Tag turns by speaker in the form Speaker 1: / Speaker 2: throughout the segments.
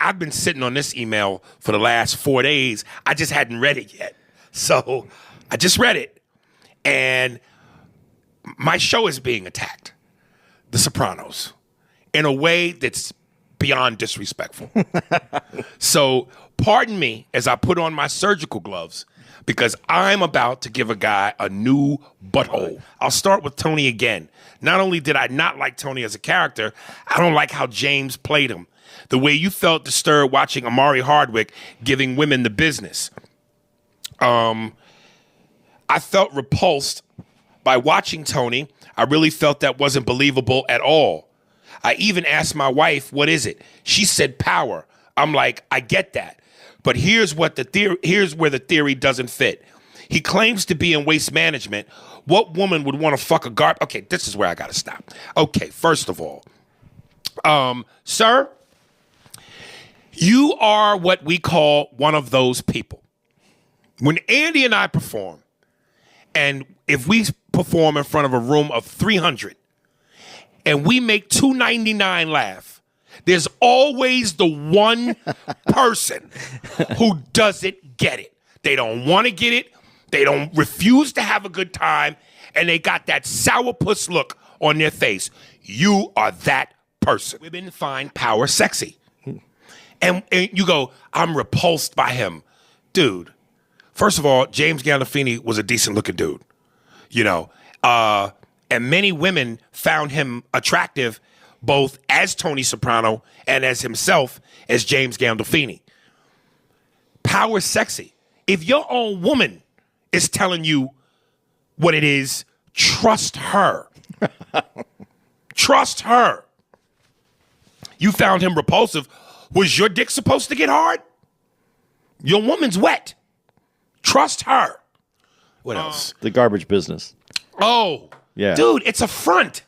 Speaker 1: I've been sitting on this email for the last 4 days. I just hadn't read it yet. So I just read it. And my show is being attacked. The Sopranos. In a way that's beyond disrespectful. So pardon me as I put on my surgical gloves because I'm about to give a guy a new butthole. I'll start with Tony again. Not only did I not like Tony as a character, I don't like how James played him. The way you felt disturbed watching Amari Hardwick giving women the business. I felt repulsed by watching Tony. I really felt that wasn't believable at all. I even asked my wife, what is it? She said power. I'm like, I get that. But here's where the theory doesn't fit. He claims to be in waste management. What woman would want to fuck a garbage? Okay, this is where I got to stop. Okay, first of all, sir, you are what we call one of those people. When Andy and I perform, and if we perform in front of a room of 300, and we make 299 laugh, there's always the one person who doesn't get it. They don't want to get it. They don't refuse to have a good time. And they got that sourpuss look on their face. You are that person. Women find power sexy. And you go, I'm repulsed by him. Dude, first of all, James Gandolfini was a decent looking dude. You know, and many women found him attractive both as Tony Soprano and as himself as James Gandolfini. Power sexy. If your own woman is telling you what it is, trust her. Trust her. You found him repulsive. Was your dick supposed to get hard? Your woman's wet. Trust her. What else?
Speaker 2: The garbage business.
Speaker 1: Oh, yeah. Dude, it's a front.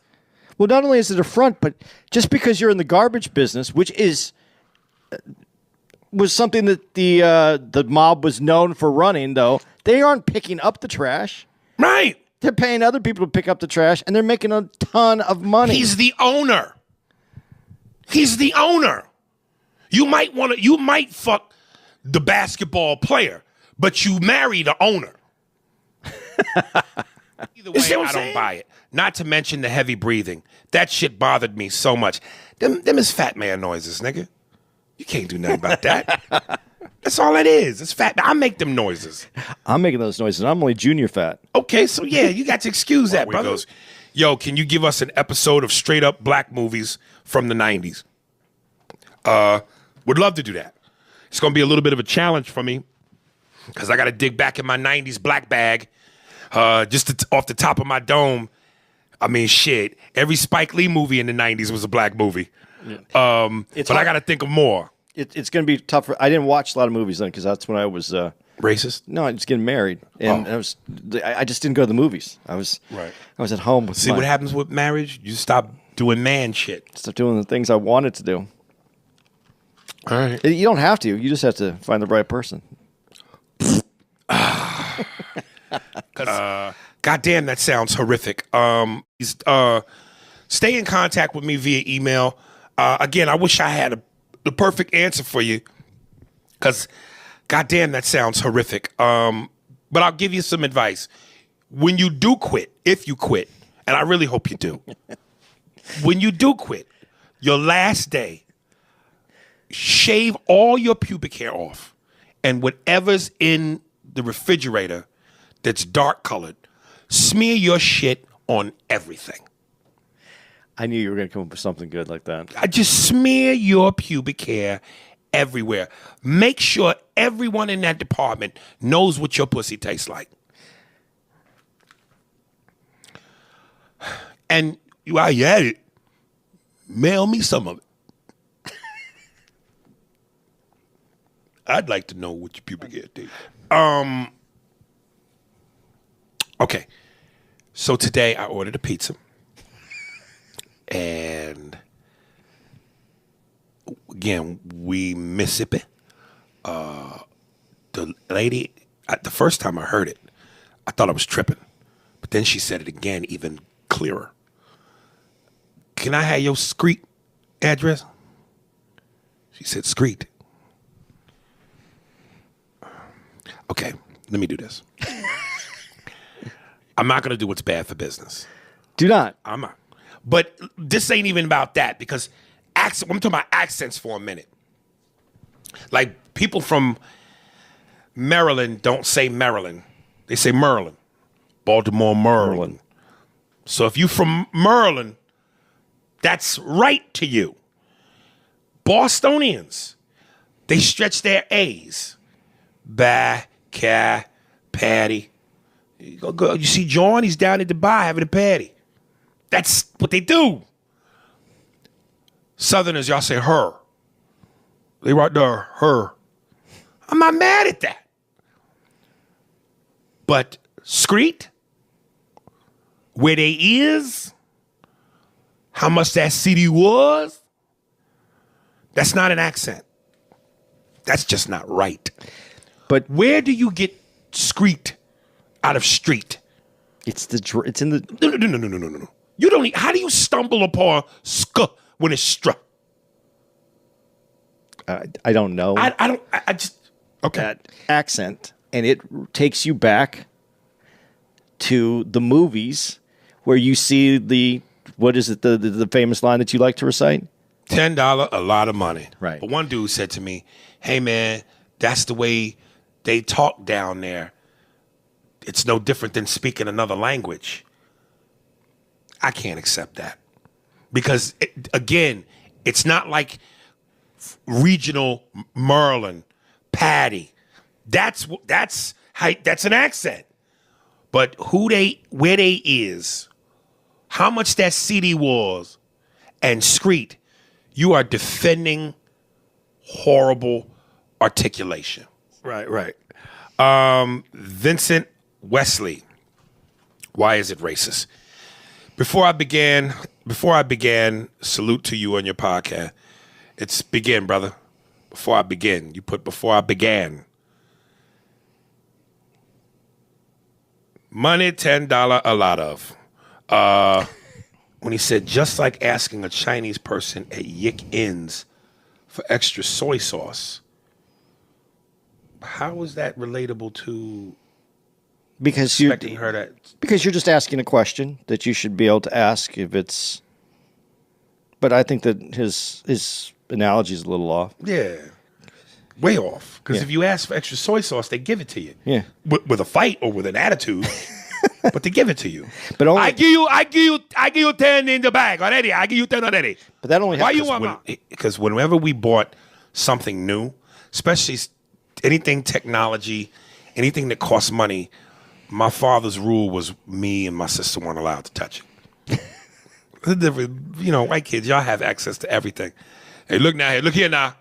Speaker 2: Well, not only is it a front, but just because you're in the garbage business, which was something that the mob was known for running, though, they aren't picking up the trash.
Speaker 1: Right.
Speaker 2: They're paying other people to pick up the trash, and they're making a ton of money.
Speaker 1: He's the owner. He's the owner. You might fuck the basketball player, but you marry the owner. Either way, I don't buy it. Not to mention the heavy breathing. That shit bothered me so much. Them is fat man noises, nigga. You can't do nothing about that. That's all it is. It's fat. I make them noises.
Speaker 2: I'm making those noises. I'm only junior fat.
Speaker 1: Okay, so yeah, you got to excuse that, brother. Goes, yo, can you give us an episode of straight up black movies from the 90s? Would love to do that. It's going to be a little bit of a challenge for me because I got to dig back in my 90s black bag. Off the top of my dome, I mean, shit. Every Spike Lee movie in the 90s was a black movie. Yeah. But I got to think of more.
Speaker 2: It's going to be tough. I didn't watch a lot of movies then because that's when I was...
Speaker 1: racist?
Speaker 2: No, I was getting married. And I just didn't go to the movies. I was at home. With
Speaker 1: what happens with marriage? You stop doing man shit.
Speaker 2: Stop doing the things I wanted to do.
Speaker 1: All right.
Speaker 2: You don't have to. You just have to find the right person.
Speaker 1: Goddamn, that sounds horrific. Stay in contact with me via email. Again, I wish I had the perfect answer for you because goddamn, that sounds horrific. But I'll give you some advice. When you do quit, if you quit, and I really hope you do, when you do quit, your last day, shave all your pubic hair off and whatever's in the refrigerator that's dark colored, smear your shit on everything.
Speaker 2: I knew you were going to come up with something good like that.
Speaker 1: I just smear your pubic hair everywhere. Make sure everyone in that department knows what your pussy tastes like. And while you at it, mail me some of it. I'd like to know what your pubic hair tastes. Okay. So today I ordered a pizza. And again, we Mississippi. The lady, the first time I heard it, I thought I was tripping. But then she said it again, even clearer. Can I have your street address? She said, "Screet." Okay, let me do this. I'm not going to do what's bad for business.
Speaker 2: Do not.
Speaker 1: I'm not. But this ain't even about that because accent. I'm talking about accents for a minute. Like people from Maryland don't say Maryland. They say Maryland. Baltimore, Maryland. So if you from Maryland, that's right to you. Bostonians, they stretch their A's. Bah, ca, patty. You see John, he's down at Dubai having a patty. That's what they do. Southerners, y'all say her. They right there, her. I'm not mad at that. But Screet, where they is, how much that city was, that's not an accent. That's just not right.
Speaker 2: But
Speaker 1: where do you get Screet out of street?
Speaker 2: it's in the.
Speaker 1: No. You don't. How do you stumble upon sk when it's struck?
Speaker 2: I don't know.
Speaker 1: I don't. I just okay.
Speaker 2: That accent, and it takes you back to the movies where you see the what is it the famous line that you like to recite?
Speaker 1: $10, a lot of money.
Speaker 2: Right.
Speaker 1: But one dude said to me, "Hey man, that's the way they talk down there. It's no different than speaking another language." I can't accept that because again, it's not like regional Maryland, Patty. That's an accent. But where they is, how much that city was, and Screet, you are defending horrible articulation. Right. Vincent Wesley, why is it racist? Before I began, salute to you on your podcast. It's begin, brother. Before I begin. You put before I began. Money, $10, a lot of. When he said, just like asking a Chinese person at Yik Inns for extra soy sauce. How is that relatable to
Speaker 2: because
Speaker 1: expecting her to...
Speaker 2: Because you're just asking a question that you should be able to ask if it's... But I think that his analogy is a little off.
Speaker 1: Yeah. Way off. Because
Speaker 2: Yeah.
Speaker 1: if you ask for extra soy sauce, they give it to you.
Speaker 2: Yeah.
Speaker 1: With a fight or with an attitude. But they give it to you.
Speaker 2: But only,
Speaker 1: I give you 10 in the bag already. I give you 10 already.
Speaker 2: But that only
Speaker 1: Why
Speaker 2: happens
Speaker 1: you want because whenever we bought something new, especially anything technology, anything that costs money, my father's rule was me and my sister weren't allowed to touch it. White kids, y'all have access to everything. Hey, look here now.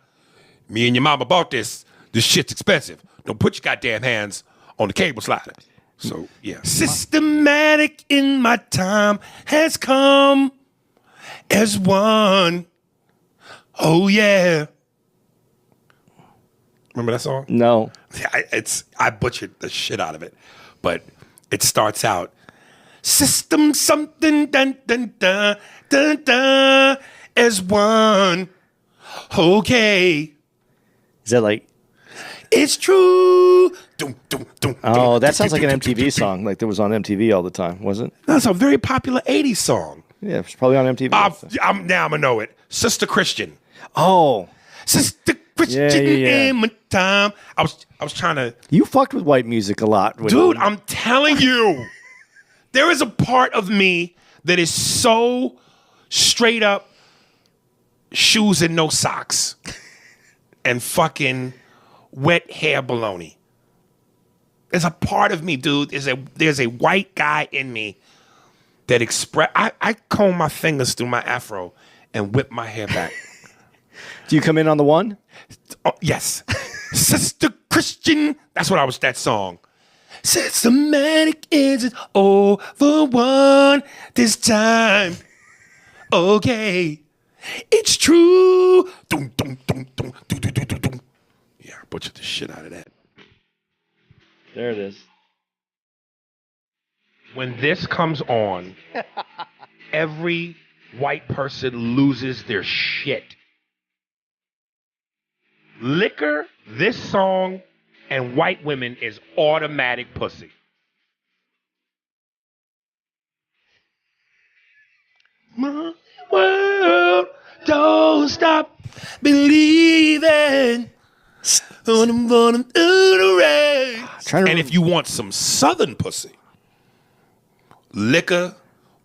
Speaker 1: Me and your mama bought this. This shit's expensive. Don't put your goddamn hands on the cable slider. So, yeah. Systematic in my time has come as one. Oh, yeah. Remember that song?
Speaker 2: No.
Speaker 1: I butchered the shit out of it. But it starts out, system something dun dun dun dun dun as one. Okay.
Speaker 2: Is that like...
Speaker 1: It's true. Dum, dum, dum,
Speaker 2: Oh,
Speaker 1: dum,
Speaker 2: that sounds
Speaker 1: dum,
Speaker 2: like an
Speaker 1: dum, dum, dum,
Speaker 2: MTV song, like that was on MTV all the time, wasn't it?
Speaker 1: That's a very popular 80s song.
Speaker 2: Yeah, it's probably on MTV.
Speaker 1: I'm going to know it. Sister Christian.
Speaker 2: Oh.
Speaker 1: Sister Christian in my time. I was trying to...
Speaker 2: You fucked with white music a lot.
Speaker 1: Dude, I'm telling you. There is a part of me that is so straight up shoes and no socks and fucking wet hair baloney. There's a part of me, dude. There's a white guy in me that I comb my fingers through my afro and whip my hair back.
Speaker 2: Do you come in on the one?
Speaker 1: Oh, yes. Sister Christian. That's what that song. Systematic is it over one this time. Okay. It's true. Dum, dum, dum, dum, dum, dum, dum, dum. Yeah, I butchered the shit out of that.
Speaker 2: There it is.
Speaker 1: When this comes on, every white person loses their shit. Liquor, this song, and white women is automatic pussy. My world don't stop believing. And if you want some southern pussy, liquor,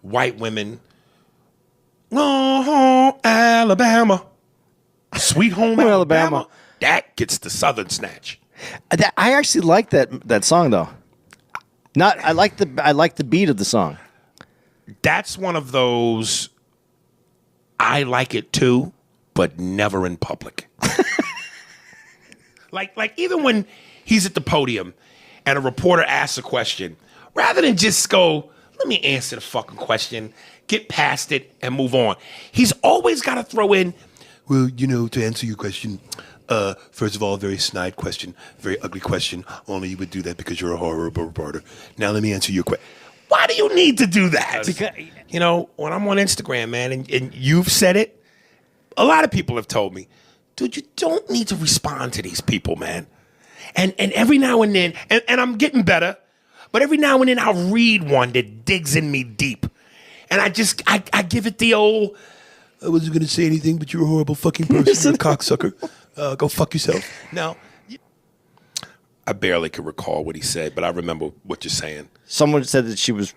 Speaker 1: white women, oh, Alabama, sweet home Alabama, that gets the southern snatch.
Speaker 2: I actually like that song though. I like the beat of the song.
Speaker 1: That's one of those. I like it too, but never in public. like even when he's at the podium and a reporter asks a question, rather than just go, let me answer the fucking question, get past it and move on. He's always got to throw in, well, to answer your question, first of all, a very snide question, very ugly question. Only you would do that because you're a horrible reporter. Now let me answer your question. Why do you need to do that? Because, when I'm on Instagram, man, and you've said it, a lot of people have told me, dude, you don't need to respond to these people, man. And every now and then, and I'm getting better, but every now and then I'll read one that digs in me deep. And I give it the old, I wasn't going to say anything, but you're a horrible fucking person. You're a cocksucker. Go fuck yourself. Now, I barely can recall what he said, but I remember what you're saying.
Speaker 2: Someone said that she was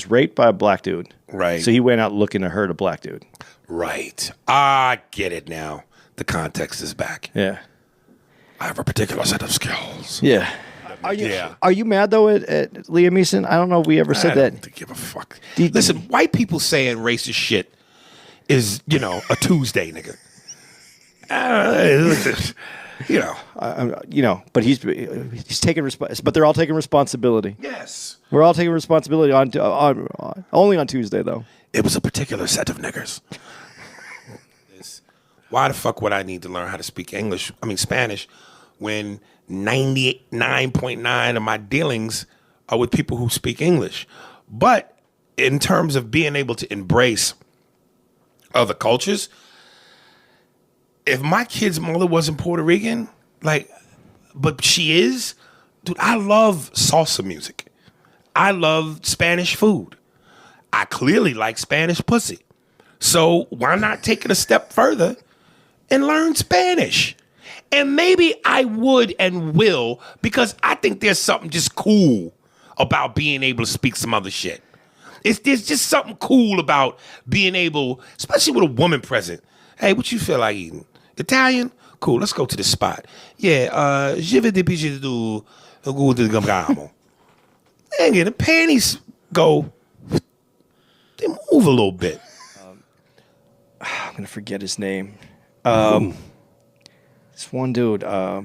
Speaker 2: raped by a black dude.
Speaker 1: Right.
Speaker 2: So he went out looking to hurt a black dude.
Speaker 1: Right. I get it now. The context is back.
Speaker 2: Yeah.
Speaker 1: I have a particular set of skills.
Speaker 2: Yeah. Are you mad though at Liam Neeson? I don't know if we ever said that.
Speaker 1: I don't give a fuck. Listen, white people saying racist shit is, a Tuesday, nigga.
Speaker 2: But he's taking but they're all taking responsibility.
Speaker 1: Yes.
Speaker 2: We're all taking responsibility only on Tuesday though.
Speaker 1: It was a particular set of niggers. Why the fuck would I need to learn how to speak Spanish, when 99.9 of my dealings are with people who speak English? But in terms of being able to embrace other cultures, if my kid's mother wasn't Puerto Rican, but she is, dude, I love salsa music. I love Spanish food. I clearly like Spanish pussy. So why not take it a step further and learn Spanish? And maybe I would and will, because I think there's something just cool about being able to speak some other shit. There's just something cool about being able, especially with a woman present. Hey, what you feel like eating? Italian? Cool, let's go to this spot. Yeah, je vais dépiger du goût de gambamo. And the panties go, they move a little bit.
Speaker 2: I'm going to forget his name. This one dude, I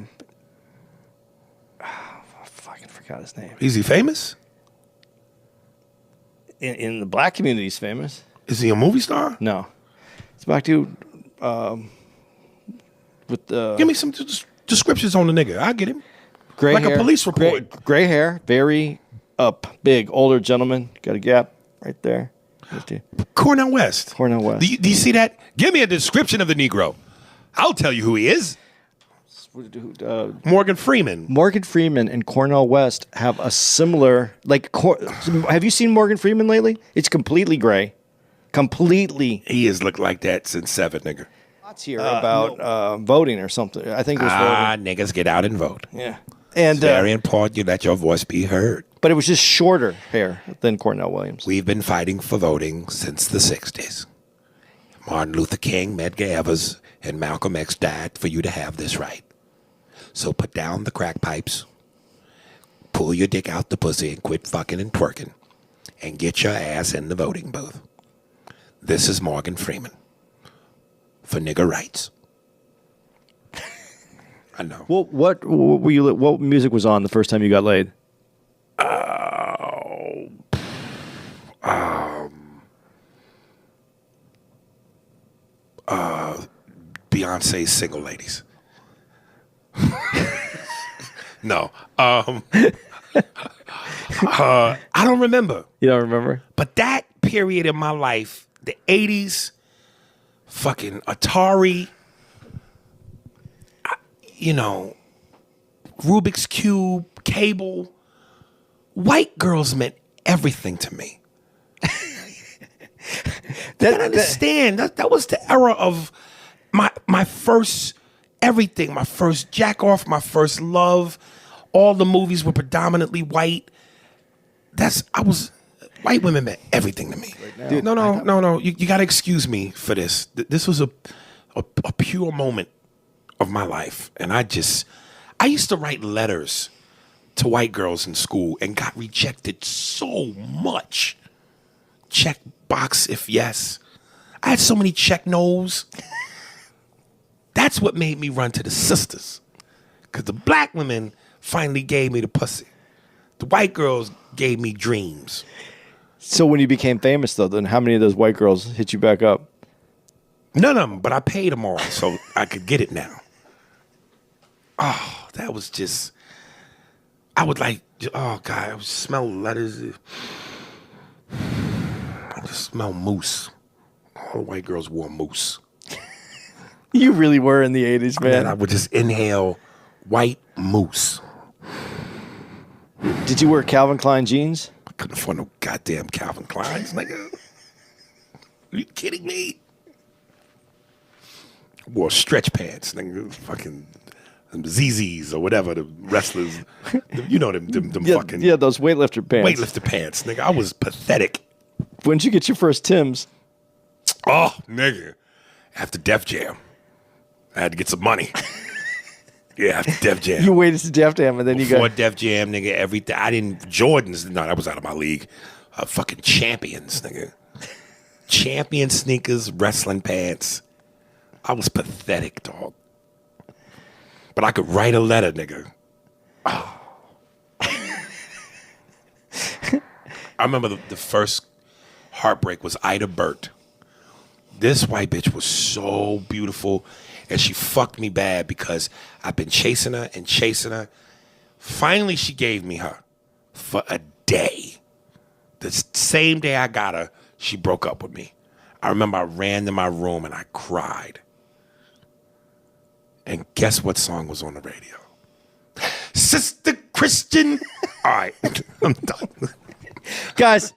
Speaker 2: fucking forgot his name.
Speaker 1: Is he famous?
Speaker 2: In the black community, he's famous.
Speaker 1: Is he a movie star?
Speaker 2: No. It's a black dude with the...
Speaker 1: Give me some descriptions on the nigga. I get him.
Speaker 2: Gray hair.
Speaker 1: A police report.
Speaker 2: Gray hair, very big, older gentleman. Got a gap right there.
Speaker 1: Cornel West.
Speaker 2: Cornel West.
Speaker 1: Do you see that? Give me a description of the Negro. I'll tell you who he is. Morgan Freeman.
Speaker 2: Morgan Freeman and Cornel West have a similar... have you seen Morgan Freeman lately? It's completely gray. Completely.
Speaker 1: He has looked like that since 7, nigga.
Speaker 2: Here about voting or something. I think it was voting.
Speaker 1: Niggas get out and vote.
Speaker 2: Yeah.
Speaker 1: And it's very important you let your voice be heard.
Speaker 2: But it was just shorter hair than Cornel Williams.
Speaker 1: We've been fighting for voting since the 60s. Martin Luther King, Medgar Evers, and Malcolm X died for you to have this right. So put down the crack pipes, pull your dick out the pussy and quit fucking and twerking, and get your ass in the voting booth. This is Morgan Freeman for nigger rights. I know.
Speaker 2: Well, what music was on the first time you got laid?
Speaker 1: Beyonce's Single Ladies. No. I don't remember.
Speaker 2: You don't remember?
Speaker 1: But that period in my life, the 80s, fucking Atari, Rubik's Cube, cable. White girls meant everything to me. I understand. That was the era of my first everything, my first jack off, my first love. All the movies were predominantly white. White women meant everything to me. Dude, no. You got to excuse me for this. This was a pure moment of my life. And I used to write letters to white girls in school and got rejected so much. Check box if yes. I had so many check no's. That's what made me run to the sisters. Because the black women finally gave me the pussy. The white girls gave me dreams.
Speaker 2: So when you became famous, though, then how many of those white girls hit you back up?
Speaker 1: None of them, but I paid them all so I could get it now. Oh, that was just... I would I would smell letters. I just smell mousse. All the white girls wore mousse.
Speaker 2: You really were in the 80s, man.
Speaker 1: And I would just inhale white mousse.
Speaker 2: Did you wear Calvin Klein jeans?
Speaker 1: I couldn't afford no goddamn Calvin Kleins, nigga. Are you kidding me? I wore stretch pants, nigga. Fucking ZZs or whatever, the wrestlers. You know them fucking...
Speaker 2: Yeah, those weightlifter pants.
Speaker 1: Weightlifter pants, nigga. I was pathetic.
Speaker 2: When did you get your first Timbs?
Speaker 1: Oh, nigga. After Def Jam. I had to get some money. Yeah, after Def Jam.
Speaker 2: You waited to Def Jam and then you got...
Speaker 1: Before Def Jam, nigga, everything. I didn't... Jordans, no, that was out of my league. Fucking Champions, nigga. Champion sneakers, wrestling pants. I was pathetic, dog. But I could write a letter, nigga. Oh. I remember the first heartbreak was Ida Burt. This white bitch was so beautiful, and she fucked me bad because I've been chasing her and chasing her. Finally, she gave me her for a day. The same day I got her, she broke up with me. I remember I ran to my room and I cried. And guess what song was on the radio? Sister Christian. All right, I'm done.
Speaker 2: Guys,